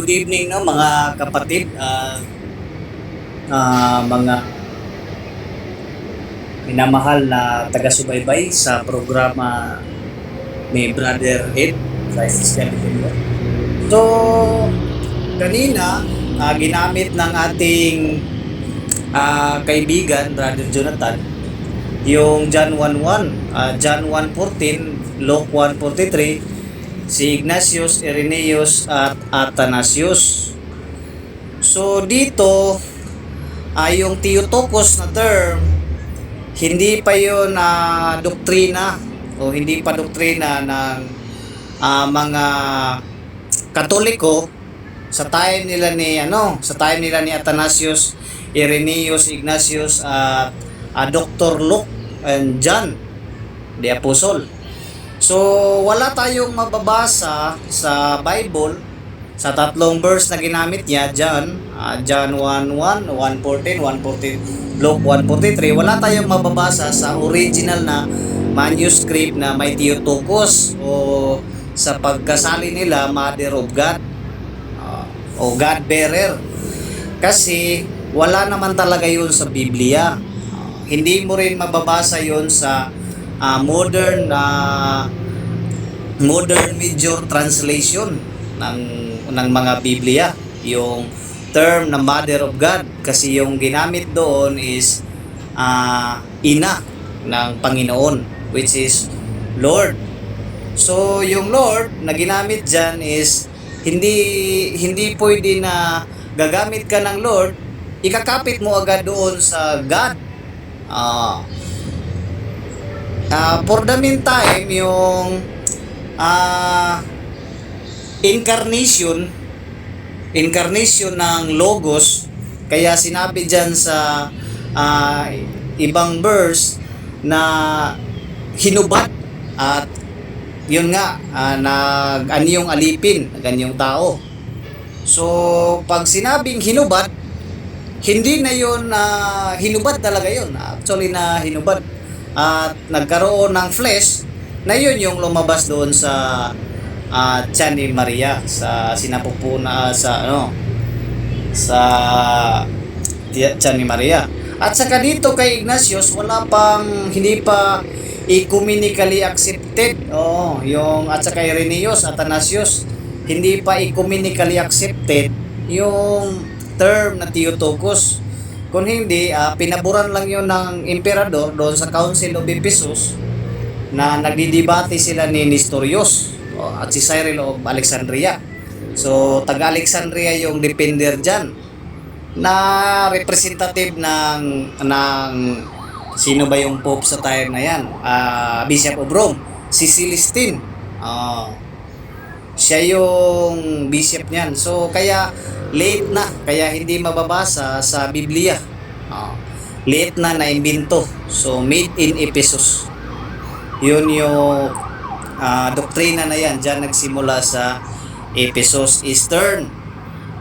Good evening no mga kapatid at mga minamahal na taga-subaybay sa programa ni Brother Ed, Christ is Coming. So, kanina ginamit ng ating kaibigan, Brother Jonathan, yung John 1:1, John 1:14, Luke 1:43, si Ignatius, Irenaeus at Athanasius. So dito yung Theotokos na term, hindi pa yun doktrina o hindi pa doktrina ng mga Katoliko sa time nila ni Athanasius, Irenaeus, Ignatius at Dr. Luke and John the Apostle. So wala tayong mababasa sa Bible sa tatlong verse na ginamit niya John 1:1, 1:14, 1:40, Luke 1:43. Wala tayong mababasa sa original na manuscript na may Theotokos o sa pagkasali nila Mother of God o God bearer. Kasi wala naman talaga yun sa Biblia. Hindi mo rin mababasa yun sa modern major translation ng mga Biblia, yung term na Mother of God, kasi yung ginamit doon is ina ng Panginoon, which is Lord. So yung Lord na ginamit dyan is hindi pwede na gagamit ka ng Lord, ikakapit mo agad doon sa God. For the meantime, yung incarnation ng Logos, kaya sinabi dyan sa ibang verse na hinubad at yun nga nag-anyong alipin ng ganyong tao. So pag sinabing hinubad, hindi na yun hinubad talaga yun, actually na hinubad at nagkaroon ng flesh na yun yung lumabas doon sa tiyan ni Maria, sa sinapupuna sa tiyan ni Maria. At saka dito kay Ignatius, hindi pa ecumenically accepted. Yung at saka Irenaeus, Athanasius, hindi pa ecumenically accepted yung term na Theotokos. Kung hindi, pinaboran lang yun ng emperador doon sa Council of Ephesus na nagdidebate sila ni Nestorius at si Cyril of Alexandria. So taga Alexandria yung defender dyan na representative ng sino ba yung Pope sa time na yan, Bishop of Rome, si Celestine. Siya yung bishop niyan. So kaya late na, kaya hindi mababasa sa Biblia. Late na naimbento. So made in Ephesus. Yun yung doktrina na yan. Diyan nagsimula sa Ephesus. Eastern,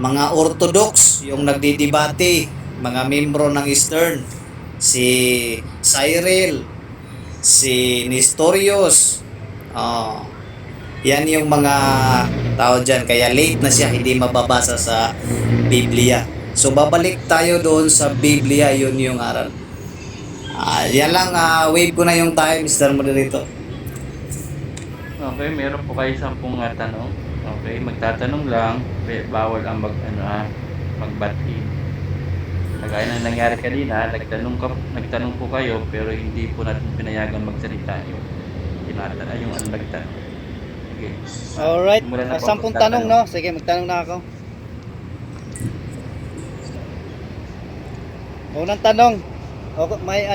mga Orthodox yung nagdidebate, mga membro ng Eastern, si Cyril, si Nestorius, yan yung mga tao dyan. Kaya late na siya, hindi mababasa sa Biblia. So babalik tayo doon sa Biblia, yun yung aral. Yan lang, wave ko na yung time, Mr. Moderator. Okay, meron po kayo 10 tanong. Okay, magtatanong lang, bawal ang magbati. Kagaya na nangyari kanina, nagtanong po kayo pero hindi po natin pinayagan magsalita yung nagtanong. Sige. Alright, 10 tanong, no? Sige, magtanong na ako. Unang tanong. May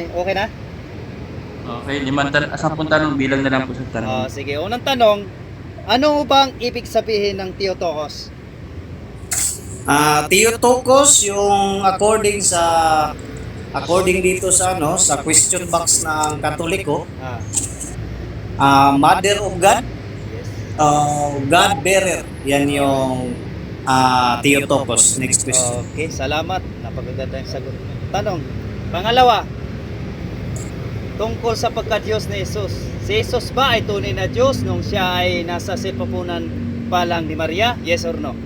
okay na? Okay, 10 tanong, bilang na lang po sa tanong. Sige, unang tanong. Ano bang ibig sabihin ng Theotokos? Theotokos yung according dito sa sa question box ng Katoliko, Mother of God, God bearer. Yan yung Theotokos. Next question. Okay, salamat. Napakaganda yung sagot. Tanong. Pangalawa. Tungkol sa pagka-Diyos ni Jesus. Si Jesus ba ay tunay na Diyos nung siya ay nasa sinapupunan pa lang ni Maria? Yes or no?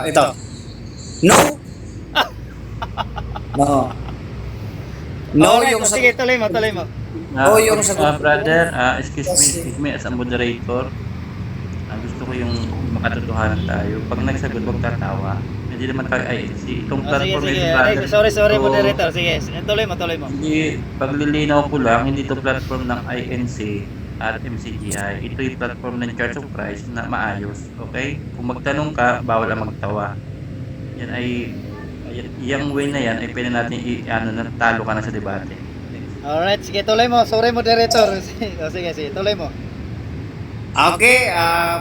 Ito. No. No. No Alright, yung sige, tuloy mo, tuloy mo. yung sagot. Brother, excuse me as a moderator. Gusto ko yung makatotohanan tayo. Pag nagsagot, huwag tatawa. Hindi naman tayo INC. Itong Sige, platform sige. nito, brother. Ay, sorry, ito- moderator. Sige, tuloy mo, tuloy mo. Hindi, paglilinaw ko lang, hindi ito platform ng INC at MCGI. Ito yung platform ng Church of Christ na maayos. Okay? Kung magtanong ka, bawal ang magtawa. Yan ay, yung way na yan ay pwede natin talo ka na sa debate. Alright, sige, tuloy mo. Sorry, moderator. Sige, tuloy mo. Okay,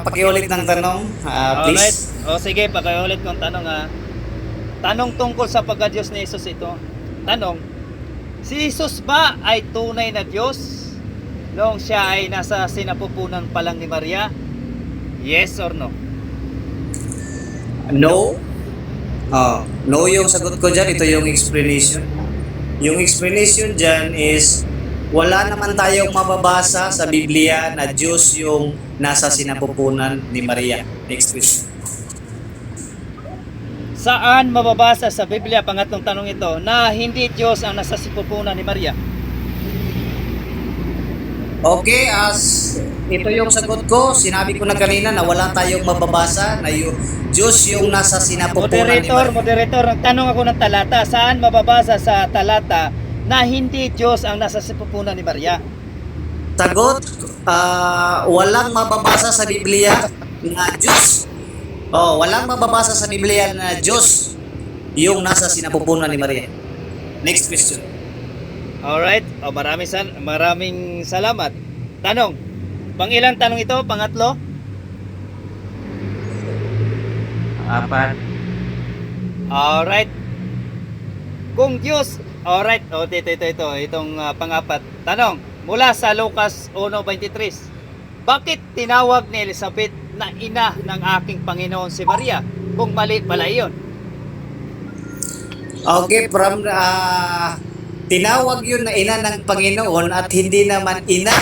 pakiulit ng tanong, Alright. please. Sige, pakiulit kong tanong ha. Tanong tungkol sa pagka-Diyos ni Jesus ito. Tanong, si Jesus ba ay tunay na Diyos noong siya ay nasa sinapupunan pa lang ni Maria? Yes or no? No. No yung sagot ko dyan. Ito yung explanation. Yung explanation dyan is wala naman tayong mababasa sa Biblia na Diyos yung nasa sinapupunan ni Maria. Next question. Saan mababasa sa Biblia, pangatlong tanong ito, na hindi Diyos ang nasa sinapupunan ni Maria? Okay, ito yung sagot ko. Sinabi ko na kanina na wala tayong mababasa na yung Diyos yung nasa sinapupunan ni Maria. Moderator, tanong ako ng talata. Saan mababasa sa talata na hindi Diyos ang nasa sinapupunan ni Maria? Sagot, walang mababasa sa Biblia na Diyos. Walang mababasa sa Biblia na Diyos yung nasa sinapupunan ni Maria. Next question. Alright, maraming salamat. Tanong, ilang tanong ito? Pangatlo? 4. Alright. Kung Diyos, alright, ito, itong pangapat. Tanong, mula sa Lucas 1:23. Bakit tinawag ni Elizabeth na ina ng aking Panginoon si Maria? Kung mali pala iyon. Okay, tinawag yun na ina ng Panginoon at hindi naman ina.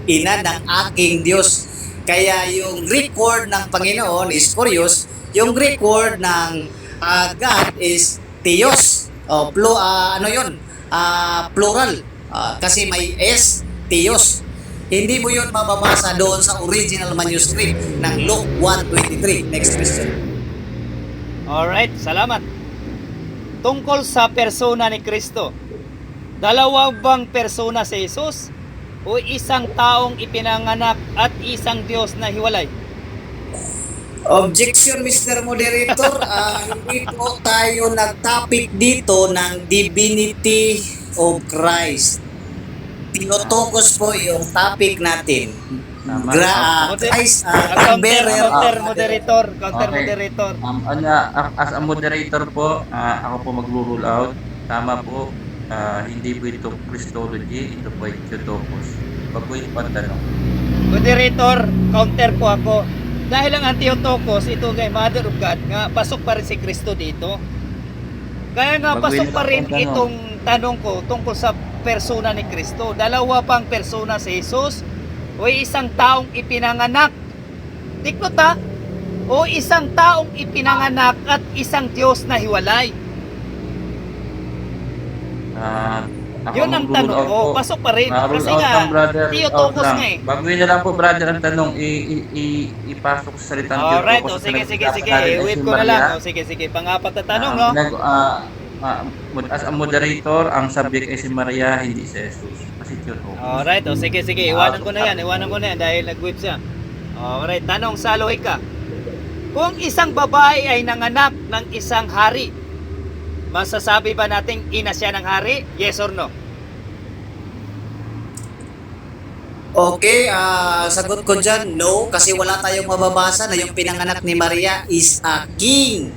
Ina ng aking Diyos. Kaya yung Greek word ng Panginoon is kurios. Yung Greek word ng God is Theos. Plural. Kasi may S, Theos. Hindi mo yun mababasa doon sa original manuscript ng Luke 1:23. Next question. Alright, salamat. Tungkol sa persona ni Kristo, dalawang bang persona si Jesus o isang taong ipinanganak at isang Diyos na hiwalay? Objection, Mr. Moderator. Hindi po tayo nag-topic dito ng divinity of Christ. Tinutokos po yung topic natin. Tama. Christ, Moderator. As a moderator po, ako po mag-rule out. Tama po, hindi po ito Christology, ito po ay Theotokos. Pag po ito tanong. Moderator, counter po ako. Dahil ang Theotokos, ito kay Mother of God nga, pasok pa rin si Kristo dito. Kaya nga pasok pa rin itong tanong ko tungkol sa persona ni Kristo. Dalawa pang persona si Jesus o isang taong ipinanganak. Tikot ha? O isang taong ipinanganak at isang Diyos na hiwalay. Yun ang tanong ko. Pasok pa rin. Kasi nga, Theotokos nga eh. Baguhin na lang po, brother, ang tanong. Ipasok sa salitang Alright, Theotokos. sige. Wait ko na lang. Sige. Pangapat na tanong, no? As a moderator, ang subject ay si Maria, hindi si Jesus. Kasi Theotokos. Alright, sige. Iwanan ko na yan dahil nag-wait siya. Alright, tanong sa lohika. Kung isang babae ay nanganak ng isang hari, masasabi ba nating ina siya ng hari? Yes or no? Okay, sagot ko dyan, no. Kasi wala tayong mababasa na yung pinanganak ni Maria is a king.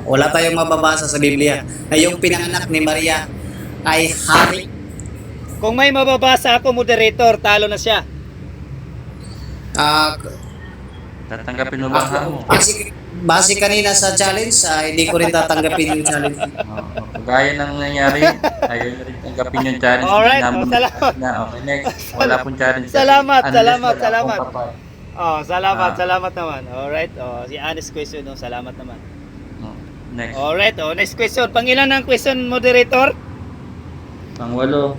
Wala tayong mababasa sa Biblia na yung pinanganak ni Maria ay hari. Kung may mababasa ako, moderator, talo na siya. Tatanggapin mo ba mo? Sige, base kanina sa challenge, hindi ko rin tatanggapin yung challenge. Kagaya ng nangyari, ayaw na rin tanggapin yung challenge. Alright, Namin salamat. Na, okay, next. Wala pong challenge. Salamat, Unless salamat, wala salamat. pong kapal. Oh, salamat, Ah. salamat naman. Alright, si honest question, no? Salamat naman. Next. Alright, next question. Pangilan ng question, moderator? Pang-walo.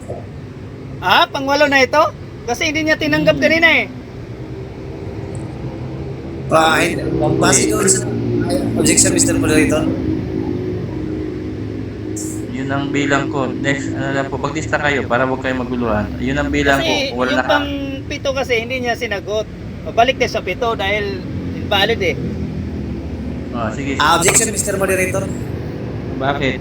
Pang-walo na ito? Kasi hindi niya tinanggap kanina eh. Base doon sa objection, Mr. Moderator. Yun ang bilang ko. Next, ano lang po, maglista kayo para huwag kayo maguluhan. Yun ang bilang Kasi ko. Wala yung na pang pito kasi hindi niya sinagot. Balik din sa pito dahil invalid eh. Sige. Objection, Mr. Moderator. Bakit?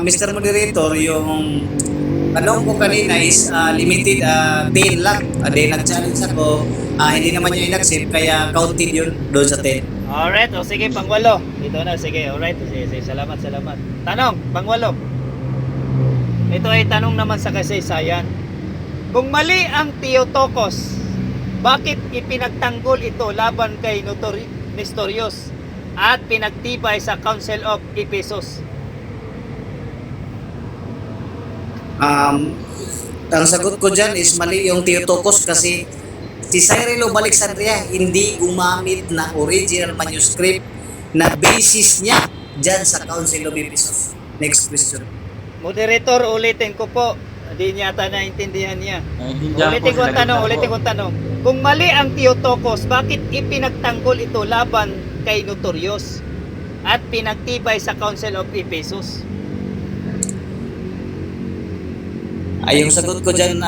Mr. Moderator, yung tanong ko kanina is limited 10 lang. Then nag-challenge ako, hindi naman niya in-accept, kaya counted yun doon sa 10. Alright, sige, pang-walo. Ito na, sige, alright. Sige, salamat, salamat. Tanong, pang-walo. Ito ay tanong naman sa kasaysayan. Kung mali ang Theotokos, bakit ipinagtanggol ito laban kay Nestorius at pinagtibay sa Council of Ephesus? Ang sagot ko dyan is mali yung Theotokos kasi si Cyril of Alexandria hindi gumamit na original manuscript na basis niya dyan sa Council of Ephesus. Next question. Moderator, ulitin ko po. Hindi niya ata naintindihan niya. Ulitin ko ang tanong, ulitin ko ang tanong. Kung mali ang Theotokos, bakit ipinagtanggol ito laban kay Nestorius at pinagtibay sa Council of Ephesus? Yung sagot ko dyan,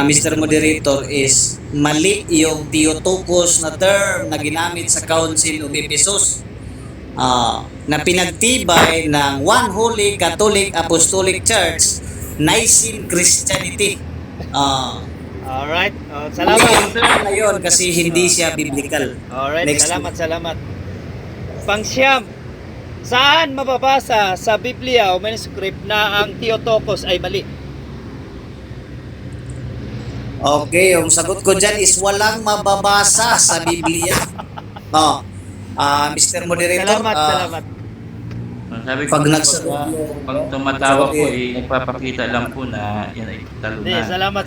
Mr. Moderator, is mali yung Theotokos na term na ginamit sa Council of Ephesus na pinagtibay ng One Holy Catholic Apostolic Church, Nicene Christianity. Alright, Mali salamat. yung term na yun kasi hindi siya biblical. Alright, Next. salamat. Pangsyam, saan mababasa sa Biblia o manuscript na ang Theotokos ay mali? Okay, yung sagot ko dyan is walang mababasa sa Biblia. Mr. Moderator, Salamat. Sabi ko, Pag pag tumatawa po, nagpapakita lang po na yan ay talo Hindi, na. salamat.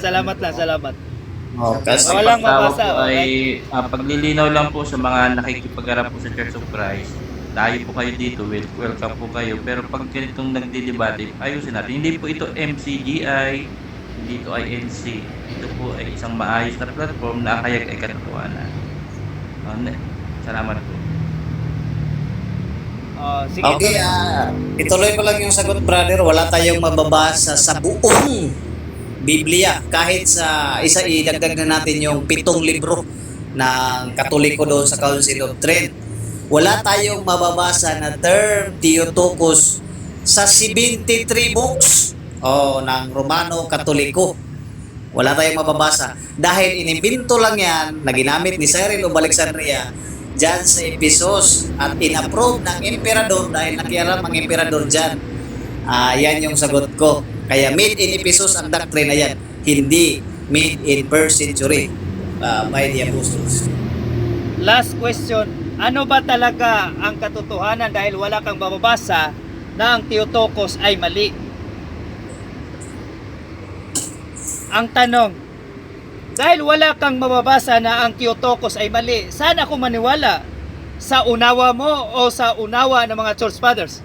kasi Walang Pagtawa mabasa, po ay paglilinaw lang po sa mga nakikipag-arap po sa Church of Christ. Tayo po kayo dito, welcome po kayo. Pero pag ganitong nagdidebate, ayusin natin. Hindi po ito MCGI, hindi ito INC. Ito po ay isang maayos na platform na kayag ay katotohanan. Salamat po. Sige. Okay, ituloy ko lang yung sagot, brother. Wala tayong mababasa sa buong Biblia. Kahit sa idagdag na natin yung 7 libro ng Katoliko doon sa Council of Trent. Wala tayong mababasa na term Theotokos sa 73 books ng Romano Katoliko. Wala tayong mababasa. Dahil inimbento lang yan na ginamit ni Cyril of Alexandria dyan sa Ephesus at inapprove ng emperador dahil nakialam ang emperador dyan. Yan yung sagot ko. Kaya made in Ephesus ang doctrine na yan. Hindi made in first century by the apostles. Last question. Ano ba talaga ang katotohanan dahil wala kang mababasa na ang Theotokos ay mali? Ang tanong, dahil wala kang mababasa na ang Theotokos ay mali, saan ako maniwala? Sa unawa mo o sa unawa ng mga Church Fathers?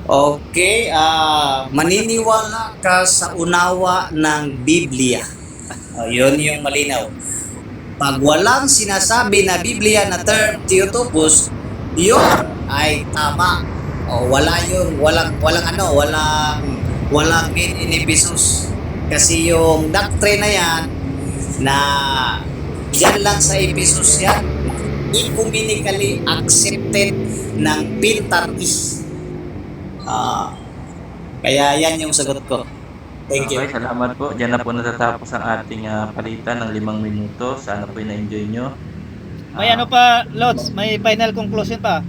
Okay, maniniwala ka sa unawa ng Biblia. Yun yung malinaw. Pag walang sinasabi na Biblia na term Theotokos, yun ay tama. Wala yun, walang made in Ephesus. Kasi yung doctrine na yan na dyan lang sa Ephesus yan, ecumenically accepted ng Pentarchy. Kaya yan yung sagot ko. Thank you. Okay, salamat po. Diyan na po natatapos ang ating palitan ng 5 minuto. Sana po na-enjoy nyo. May ano pa, Lods? May final conclusion pa?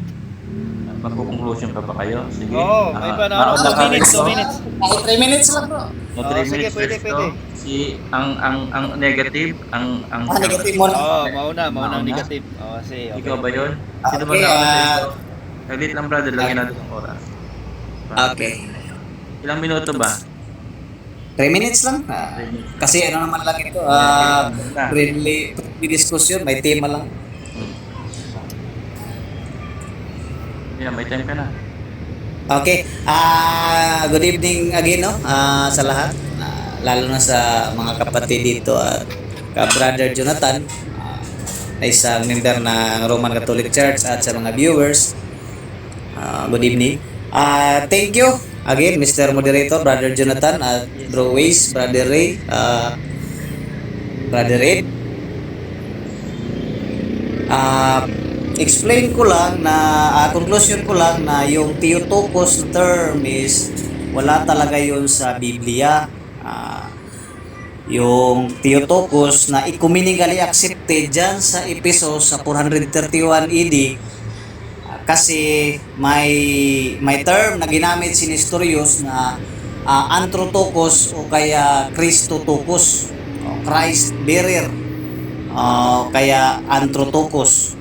Magko-conclusion pa ba kayo? Sige. Oo, may pa na. 2 minutes. 3 minutes lang bro. 3 Sige, minutes pwede. first, no? ang negative, ang Negative mo na. Mauna Mauna? negative. Sige, okay. Ikaw ba 'yon? Sino ba Okay, nauna sa iyo? Saglit lang brother, lagyan natin ng oras. Okay. Ilang minuto ba? 3 minutes lang. Kasi ano naman lang ito, friendly discussion, may tema lang. Yeah, may time ka na. Okay. Good evening again, no? Sa lahat. Lalo na sa mga kapatid dito at ka-brother Jonathan, na isang member ng Roman Catholic Church, at sa mga viewers. Good evening. Thank you again, Mr. Moderator, Brother Jonathan, at Bro Waze, Brother Ray, Brother Ed. Explain ko lang na conclusion ko lang na yung Theotokos term is wala talaga yun sa Biblia. Yung Theotokos na ecumenically accepted dyan sa Ephesus sa 431 AD, kasi may term na ginamit si Nestorius na Anthropotokos o kaya Christotokos, Christ bearer, kaya Anthropotokos.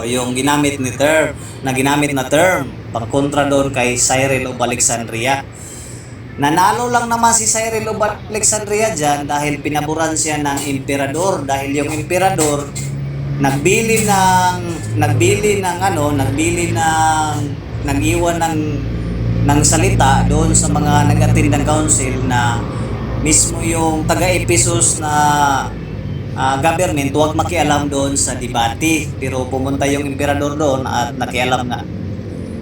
Yung ginamit na term pagkontra doon kay Cyril of Alexandria. Nanalo lang naman si Cyril of Alexandria dyan dahil pinaboran siya ng emperador, dahil yung emperador nag-iwan ng salita doon sa mga nag-attend ng council na mismo yung taga-Ephesus na government huwag makialam doon sa debate, pero pumunta yung emperador doon at nakialam na.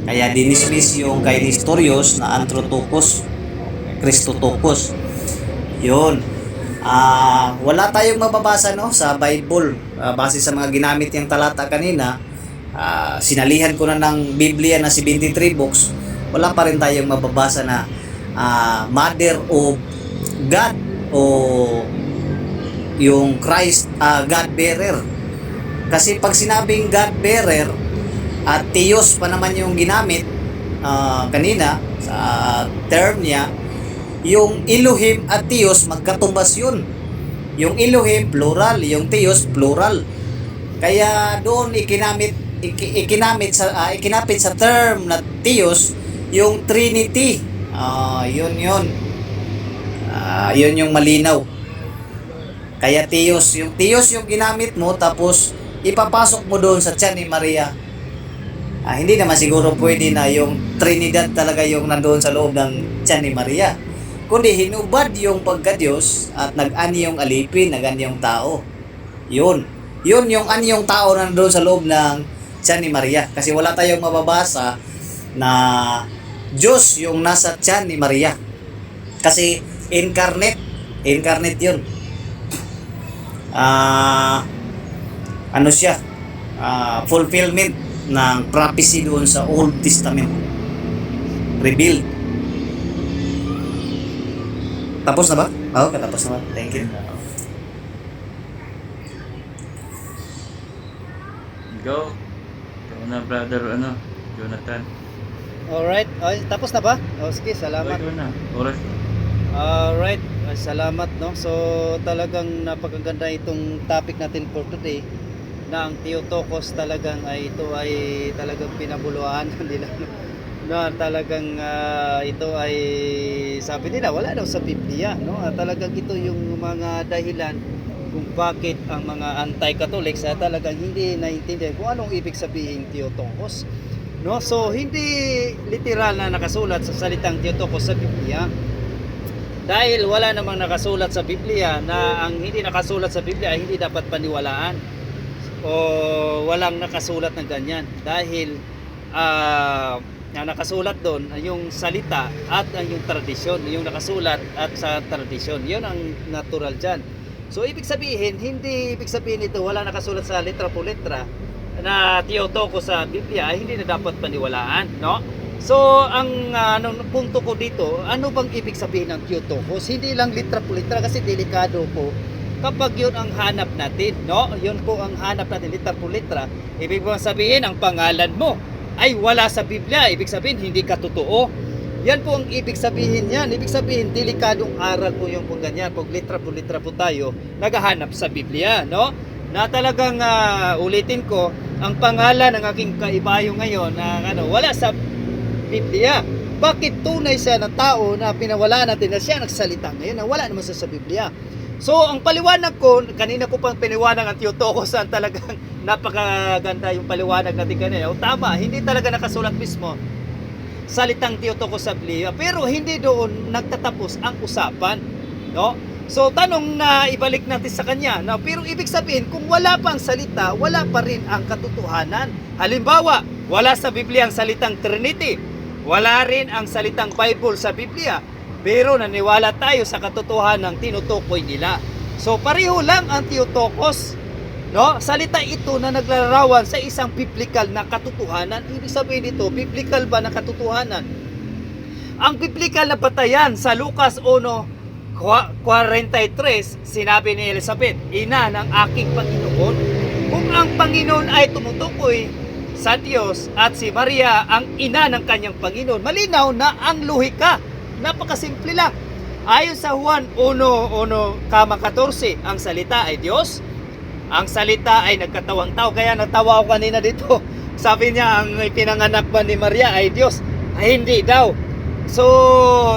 Kaya dinismiss yung kay Nestorius na Anthropotokos, Christotokos. Yun. Wala tayong mababasa, no, sa Bible, base sa mga ginamit yung talata kanina. Sinalihan ko na ng Biblia na 73 books, wala pa rin tayong mababasa na Mother of God o yung Christ, God bearer. Kasi pag sinabing God bearer at Theos pa naman yung ginamit kanina sa term niya, yung Elohim at Theos magkatumbas yun. Yung Elohim plural, yung Theos plural. Kaya doon ikinapit sa term na Theos yung Trinity. Yun yung malinaw. Kaya Theos yung ginamit mo, tapos ipapasok mo doon sa tiyan ni Maria. Hindi naman siguro pwede na yung Trinidad talaga yung nandoon sa loob ng tiyan ni Maria, kundi hinubad yung pagka-Diyos at nag-ani yung alipin, nag-ani yung tao. Yun yung ani yung tao na nandoon sa loob ng tiyan ni Maria. Kasi wala tayong mababasa na Diyos yung nasa tiyan ni Maria. Kasi incarnate yun. Ano siya? Fulfillment ng prophecy doon sa Old Testament. Revealed. Tapos na ba? Oo, katapos na ba? Thank you. Go. Ikaw na brother, Jonathan. Alright. Tapos na ba? Sige, salamat. Ikaw na. Oras. Alright, salamat, no. So talagang napakaganda itong topic natin for today, na ang Theotokos talagang ito ay talagang pinabuluhan nila, na talagang ito ay sabi nila wala daw sa Biblia, no. Talagang ito yung mga dahilan kung bakit ang mga anti-Catholics talagang hindi naiintindihan kung anong ibig sabihin Theotokos, no. So hindi literal na nakasulat sa salitang Theotokos sa Biblia. Dahil wala namang nakasulat sa Biblia, na ang hindi nakasulat sa Biblia ay hindi dapat paniwalaan, o walang nakasulat na ganyan. Dahil na nakasulat doon yung salita at yung tradisyon, yung nakasulat at sa tradisyon, yun ang natural dyan. So ibig sabihin, hindi ibig sabihin ito wala nakasulat sa letra po letra na Theotokos sa Biblia ay hindi na dapat paniwalaan, no? So ang punto ko dito, ano bang ibig sabihin ng Theotokos? Hindi lang litra po litra, kasi delikado po kapag yun ang hanap natin, no? Yun po ang hanap natin, litra po litra. Ibig sabihin ang pangalan mo ay wala sa Biblia, ibig sabihin hindi ka totoo. Yan po ang ibig sabihin yan. Ibig sabihin, delikadong aral po yung kung ganyan. Pag litra po tayo, naghahanap sa Biblia, no? Na talagang ulitin ko, ang pangalan ng aking kaibayo ngayon na wala sa Biblia. Bakit tunay siya na tao na pinawala natin na siya nagsalita ngayon na wala naman siya sa Biblia? So, ang paliwanag ko, kanina ko pang piniwanag ang Theotokos saan talagang napakaganda yung paliwanag natin kanina. O tama, hindi talaga nakasulat mismo salitang Theotokos sa Biblia, pero hindi doon nagtatapos ang usapan, no? So tanong na ibalik natin sa kanya, no? Pero ibig sabihin, kung wala pa ang salita, wala pa rin ang katotohanan. Halimbawa, wala sa Biblia ang salitang Trinity, wala rin ang salitang Bible sa Biblia, pero naniwala tayo sa katotohanan ng tinutukoy nila. So pareho lang ang Theotokos, no? Salita ito na naglalarawan sa isang biblical na katotohanan. Ibig sabihin nito, biblical ba na katotohanan? Ang biblical na batayan sa Lucas 1:43, sinabi ni Elizabeth, ina ng aking Panginoon. Kung ang Panginoon ay tumutukoy sa Diyos at si Maria ang ina ng kanyang Panginoon, malinaw na ang lohika. Napakasimple lang. Ayon sa Juan 1:14, ang salita ay Diyos. Ang salita ay nagkatawang tao. Kaya natawa ako kanina dito. Sabi niya, ang pinanganak ba ni Maria ay Diyos? Ay, hindi daw. So,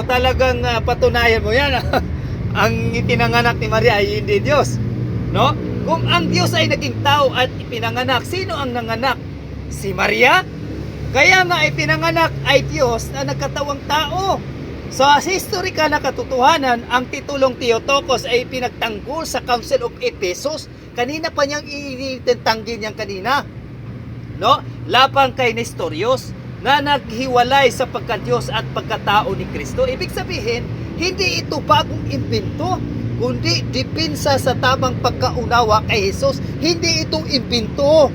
talagang patunayan mo yan. Ang pinanganak ni Maria ay hindi Diyos. No? Kung ang Diyos ay naging tao at ipinanganak, sino ang nanganak? Si Maria? Kaya nga ipinanganak ay Diyos na nagkatawang tao. Sa historical na katotohanan, ang titulong Theotokos ay pinagtanggol sa Council of Ephesus. Kanina pa niyang itintanggin niyang kanina, no? Lapang kay Nestorius na naghiwalay sa pagka-Diyos at pagkatao ni Kristo. Ibig sabihin, hindi ito bagong imbento, kundi dipinsa sa tamang pagkaunawa kay Jesus. Hindi ito imbento,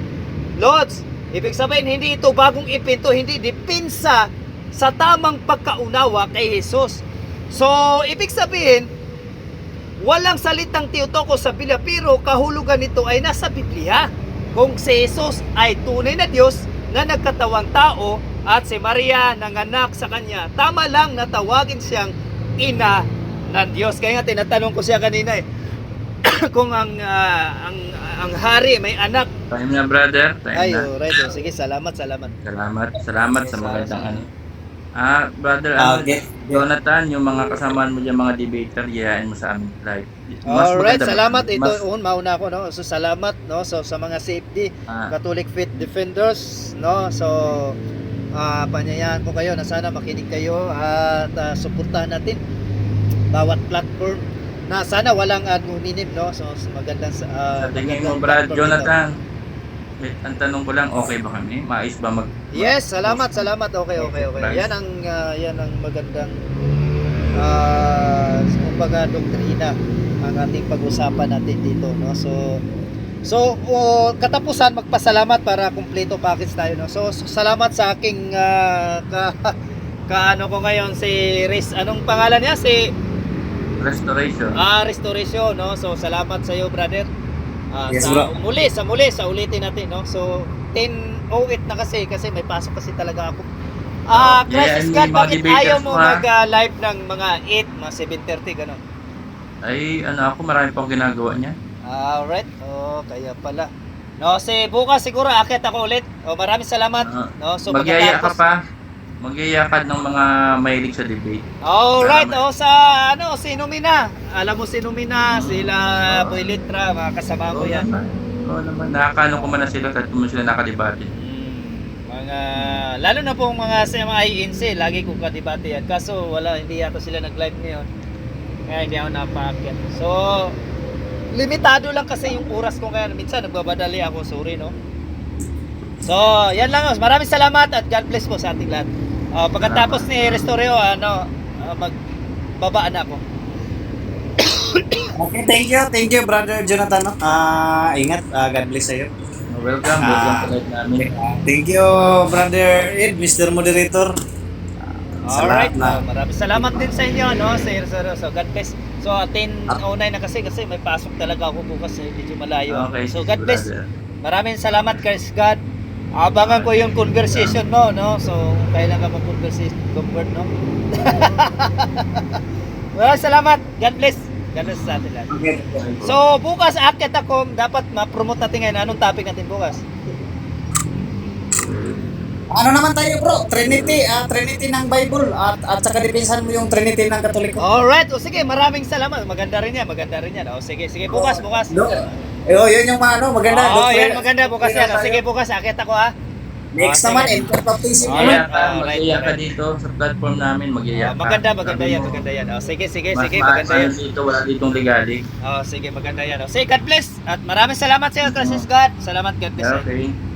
Lords. Ibig sabihin, hindi ito bagong imbento, hindi dipinsa sa tamang pagkaunawa kay Jesus. So, ibig sabihin, walang salitang Theotokos sa Biblia, pero kahulugan nito ay nasa Biblia. Kung si Jesus ay tunay na Diyos na nagkatawang tao at si Maria nanganak sa kanya, tama lang na tawagin siyang ina ng Diyos. Kaya nga tinatanong ko siya kanina kung ang hari may anak. Time na, brother. Time Ay, na. alright. Sige, salamat. Salamat sa magandang Salamat. brother, Okay. Jonathan, yung mga kasamaan mo dyan, mga debater, yayain mo sa aming live. Alright, maganda, salamat. mas- Mauna ako, no? So, salamat, no? So, sa mga safety, Ah. Catholic Faith Defenders, no? So, panyayahan ko kayo na sana makinig kayo at suportahan natin bawat platform na sana walang anonym, no? So, magandang Sa tingin mo, magandang Brad platform Jonathan, ang tanong ko lang, okay ba kami? Mais ba mag... ito. Yes, salamat. Okay. Right. Yan ang magandang kumbaga doktrina ang ating pag-usapan natin dito, no? So katapusan, magpasalamat para kumpleto package tayo, no? So salamat sa aking kaano ko ngayon si Riz, anong pangalan niya? Si Restoration. Restoration, no? So salamat sa iyo, brother. Yes, sa bro. sa ulitin natin, no? So 10:08 na kasi may pasok kasi talaga ako. Crisis Yayain mo God, yung mga bakit debaters ayaw mo mo, ha? mag-live ng mga 8, mga 7:30 gano'n? Ay, ako, marami pang ginagawa niya. Alright. Kaya pala. No, bukas siguro akit ako ulit. Maraming salamat. No, so Magyaya ka pagkatapos- pa. Magyaya ka ng mga mahilig sa debate. Alright, Salamat. sa si Numina. Alam mo si Numina, sila Boy Litra, mga kasama ko yan. Oo naman. Nakakano ko man na sila kahit kung sila nakadebate. Mga lalo na pong mga sa mga INC, lagi kong kadebate yan. Kaso hindi yata sila nag-live ngayon. Kaya hindi ako napaakyat. So limitado lang kasi yung oras ko, kaya minsan nagbabadali ako, sorry, no. So, yan lang. Maraming salamat at God bless po sa ating lahat. Pagkatapos ni Restoreo, magbabaan na ako. Okay, thank you, brother Jonathan. No? Ingat, God bless sa'yo. Welcome sa live namin. Thank you, brother Ed, Mr. Moderator. Alright, Na. maraming salamat din sa inyo, no, sa Restoreo. So, God bless. So, 10:09 na kasi may pasok talaga ako bukas, medyo malayo. Okay, So, God bless. brother. Maraming salamat, Chris God. Abangan ko yung conversation mo, no? So, kailan ka mag-convert, no? Well, salamat. God bless. God bless sa atin lahat. Okay. So, bukas akit ako, dapat ma-promote natin ngayon. Anong topic natin bukas? Ano naman tayo bro? Trinity, Trinity ng Bible at saka dipinsan mo yung Trinity ng Katoliko. Alright, o sige, maraming salamat. Maganda rin yan. O sige, bukas. No. Yun yung maganda. Oo, Doctor- yan maganda bukas yan. O sige, bukas akit ako ha. Next Oh, naman, sige. interpretation Alright. naman. Mag-iya ka dito sa platform namin, mag-iya ka. Maganda Sabi yan, mo, maganda yan. O sige, Mas maganda yan. maayos dito, wala ditong ligalig. O sige, maganda yan. O sige, God bless. At maraming salamat sa iyo, Francis God. Salamat, God bless. Okay.